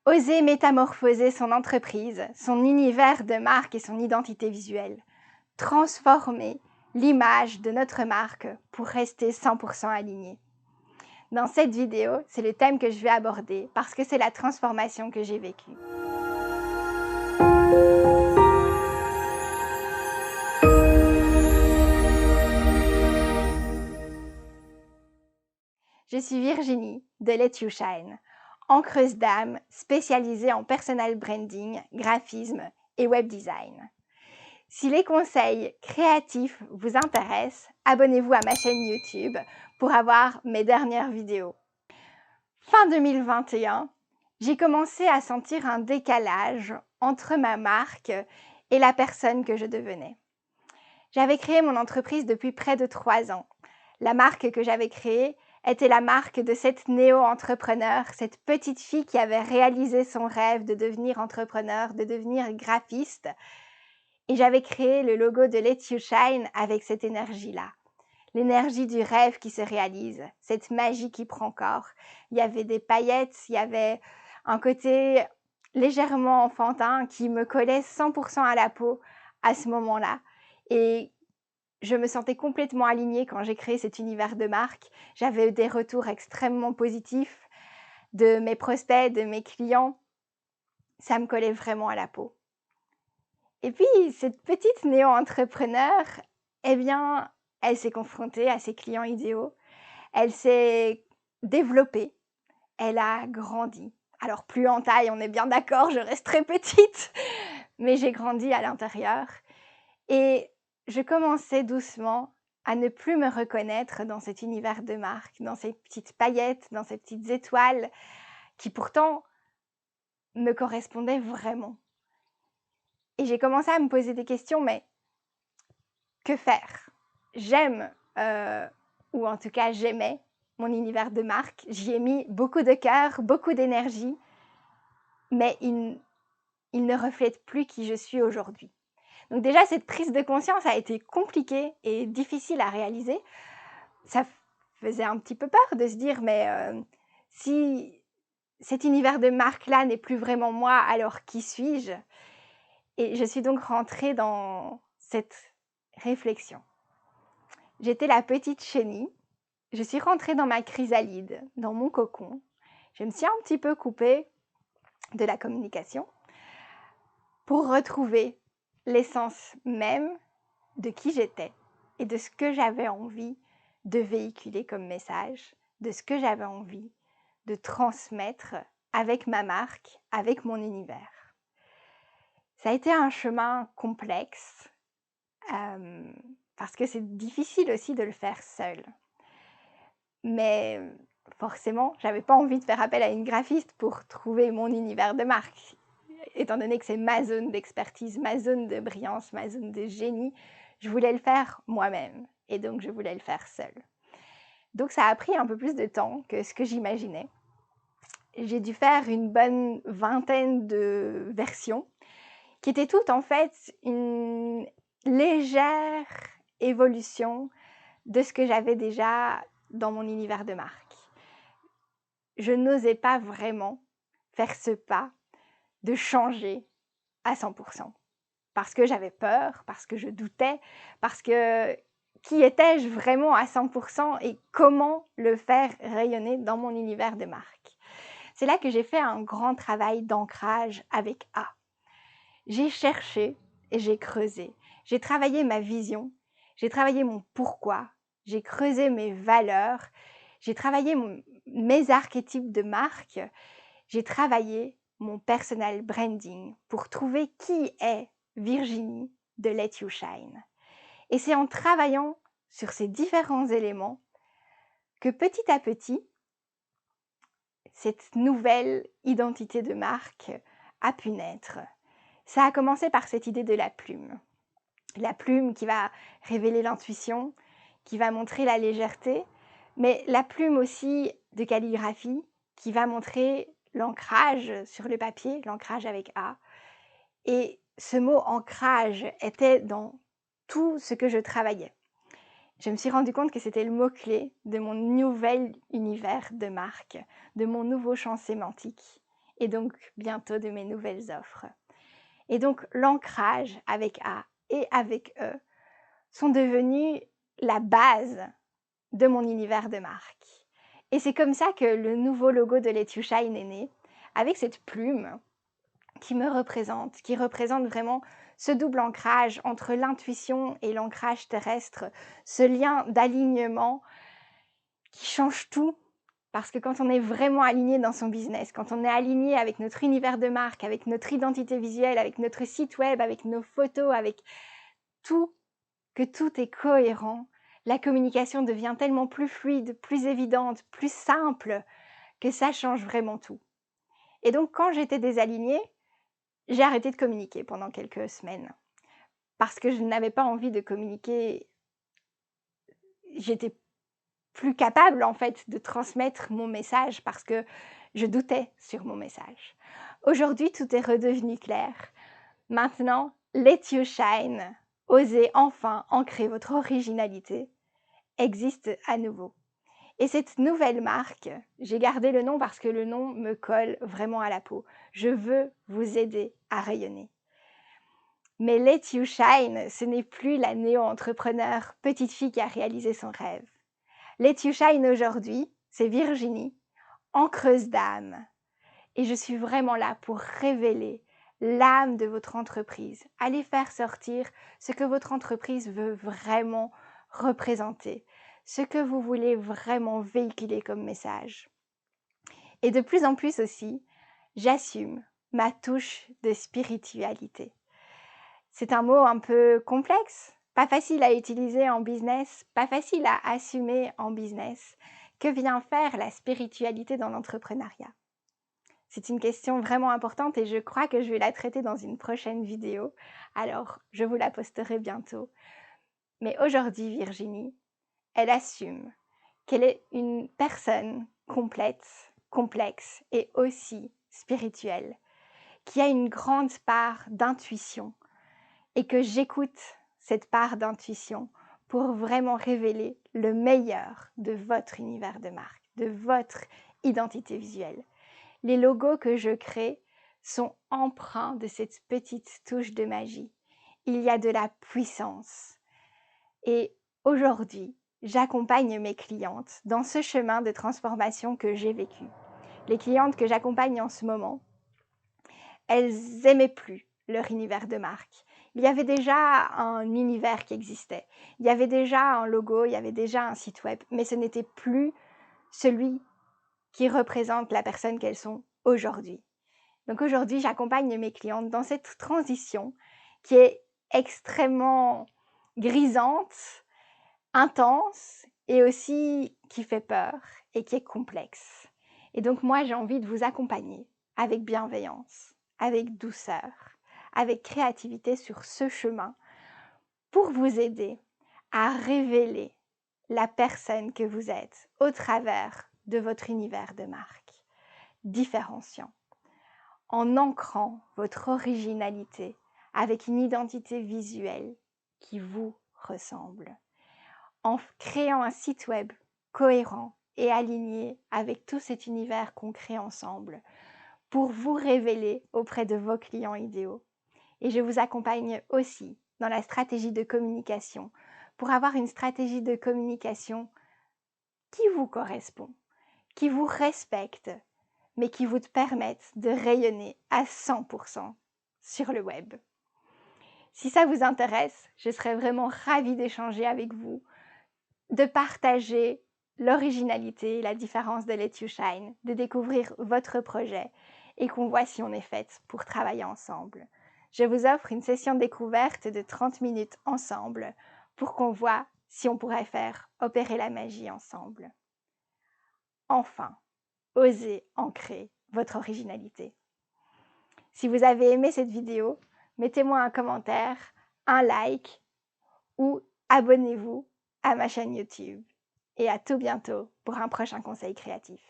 Oser métamorphoser son entreprise, son univers de marque et son identité visuelle. Transformer l'image de notre marque pour rester 100% aligné. Dans cette vidéo, c'est le thème que je vais aborder parce que c'est la transformation que j'ai vécue. Je suis Virginie de Let You Shine, ancreuse d'âme spécialisée en personal branding, graphisme et web design. Si les conseils créatifs vous intéressent, abonnez-vous à ma chaîne YouTube pour avoir mes dernières vidéos. Fin 2021, j'ai commencé à sentir un décalage entre ma marque et la personne que je devenais. J'avais créé mon entreprise depuis près de 3 ans. La marque que j'avais créée était la marque de cette néo-entrepreneur, cette petite fille qui avait réalisé son rêve de devenir entrepreneur, de devenir graphiste. Et j'avais créé le logo de Let You Shine avec cette énergie-là. L'énergie du rêve qui se réalise, cette magie qui prend corps. Il y avait des paillettes, il y avait un côté légèrement enfantin qui me collait 100% à la peau à ce moment-là. Et je me sentais complètement alignée quand j'ai créé cet univers de marque. J'avais des retours extrêmement positifs de mes prospects, de mes clients. Ça me collait vraiment à la peau. Et puis, cette petite néo-entrepreneur, eh bien, elle s'est confrontée à ses clients idéaux. Elle s'est développée. Elle a grandi. Alors, plus en taille, on est bien d'accord, je reste très petite, mais j'ai grandi à l'intérieur. Et je commençais doucement à ne plus me reconnaître dans cet univers de marque, dans ces petites paillettes, dans ces petites étoiles qui pourtant me correspondaient vraiment. Et j'ai commencé à me poser des questions, mais que faire? J'aime, ou en tout cas j'aimais mon univers de marque. J'y ai mis beaucoup de cœur, beaucoup d'énergie, mais il ne reflète plus qui je suis aujourd'hui. Donc déjà, cette prise de conscience a été compliquée et difficile à réaliser. Ça faisait un petit peu peur de se dire, mais si cet univers de marque-là n'est plus vraiment moi, alors qui suis-je? Et je suis donc rentrée dans cette réflexion. J'étais la petite chenille. Je suis rentrée dans ma chrysalide, dans mon cocon. Je me suis un petit peu coupée de la communication pour retrouver l'essence même de qui j'étais et de ce que j'avais envie de véhiculer comme message, de ce que j'avais envie de transmettre avec ma marque, avec mon univers. Ça a été un chemin complexe parce que c'est difficile aussi de le faire seule. Mais forcément, j'avais pas envie de faire appel à une graphiste pour trouver mon univers de marque. Étant donné que c'est ma zone d'expertise, ma zone de brillance, ma zone de génie, je voulais le faire moi-même. Et donc, je voulais le faire seule. Donc, ça a pris un peu plus de temps que ce que j'imaginais. J'ai dû faire une bonne vingtaine de versions qui étaient toutes en fait une légère évolution de ce que j'avais déjà dans mon univers de marque. Je n'osais pas vraiment faire ce pas de changer à 100%. Parce que j'avais peur, parce que je doutais, parce que qui étais-je vraiment à 100% et comment le faire rayonner dans mon univers de marque? C'est là que j'ai fait un grand travail d'ancrage avec A. J'ai cherché et j'ai creusé. J'ai travaillé ma vision, j'ai travaillé mon pourquoi, j'ai creusé mes valeurs, j'ai travaillé mes archétypes de marque, j'ai travaillé mon personal branding pour trouver qui est Virginie de Let You Shine. Et c'est en travaillant sur ces différents éléments que petit à petit, cette nouvelle identité de marque a pu naître. Ça a commencé par cette idée de la plume. La plume qui va révéler l'intuition, qui va montrer la légèreté, mais la plume aussi de calligraphie qui va montrer l'ancrage sur le papier, l'ancrage avec A. Et ce mot ancrage était dans tout ce que je travaillais. Je me suis rendu compte que c'était le mot-clé de mon nouvel univers de marque, de mon nouveau champ sémantique. et donc bientôt de mes nouvelles offres. Et donc l'ancrage avec A et avec E sont devenus la base de mon univers de marque. Et c'est comme ça que le nouveau logo de Let You Shine est né, avec cette plume qui me représente, qui représente vraiment ce double ancrage entre l'intuition et l'ancrage terrestre, ce lien d'alignement qui change tout. Parce que quand on est vraiment aligné dans son business, quand on est aligné avec notre univers de marque, avec notre identité visuelle, avec notre site web, avec nos photos, avec tout, que tout est cohérent, la communication devient tellement plus fluide, plus évidente, plus simple, que ça change vraiment tout. Et donc, quand j'étais désalignée, j'ai arrêté de communiquer pendant quelques semaines. Parce que je n'avais pas envie de communiquer. J'étais plus capable, en fait, de transmettre mon message parce que je doutais sur mon message. Aujourd'hui, tout est redevenu clair. Maintenant, Let You Shine, osez enfin ancrer votre originalité, existe à nouveau. Et cette nouvelle marque, j'ai gardé le nom parce que le nom me colle vraiment à la peau. Je veux vous aider à rayonner. Mais Let You Shine, ce n'est plus la néo-entrepreneur petite fille qui a réalisé son rêve. Let You Shine aujourd'hui, c'est Virginie, ancreuse d'âme. Et je suis vraiment là pour révéler l'âme de votre entreprise. Allez faire sortir ce que votre entreprise veut vraiment représenter, ce que vous voulez vraiment véhiculer comme message. Et de plus en plus aussi, j'assume ma touche de spiritualité. C'est un mot un peu complexe, pas facile à utiliser en business, pas facile à assumer en business. Que vient faire la spiritualité dans l'entrepreneuriat? C'est une question vraiment importante et je crois que je vais la traiter dans une prochaine vidéo. Alors, je vous la posterai bientôt. Mais aujourd'hui, Virginie, elle assume qu'elle est une personne complète, complexe et aussi spirituelle, qui a une grande part d'intuition et que j'écoute cette part d'intuition pour vraiment révéler le meilleur de votre univers de marque, de votre identité visuelle. Les logos que je crée sont empreints de cette petite touche de magie. Il y a de la puissance. Et aujourd'hui, j'accompagne mes clientes dans ce chemin de transformation que j'ai vécu. Les clientes que j'accompagne en ce moment, elles n'aimaient plus leur univers de marque. Il y avait déjà un univers qui existait. Il y avait déjà un logo, il y avait déjà un site web, mais ce n'était plus celui qui représente la personne qu'elles sont aujourd'hui. Donc aujourd'hui, j'accompagne mes clientes dans cette transition qui est extrêmement grisante, intense et aussi qui fait peur et qui est complexe. Et donc moi, j'ai envie de vous accompagner avec bienveillance, avec douceur, avec créativité sur ce chemin pour vous aider à révéler la personne que vous êtes au travers de votre univers de marque, différenciant, en ancrant votre originalité avec une identité visuelle qui vous ressemble, en créant un site web cohérent et aligné avec tout cet univers qu'on crée ensemble pour vous révéler auprès de vos clients idéaux. Et je vous accompagne aussi dans la stratégie de communication pour avoir une stratégie de communication qui vous correspond, qui vous respecte, mais qui vous permette de rayonner à 100% sur le web. Si ça vous intéresse, je serais vraiment ravie d'échanger avec vous, de partager l'originalité, la différence de Let You Shine, de découvrir votre projet et qu'on voit si on est faite pour travailler ensemble. Je vous offre une session découverte de 30 minutes ensemble pour qu'on voit si on pourrait faire opérer la magie ensemble. Enfin, osez ancrer votre originalité. Si vous avez aimé cette vidéo, mettez-moi un commentaire, un like ou abonnez-vous à ma chaîne YouTube. Et à tout bientôt pour un prochain conseil créatif.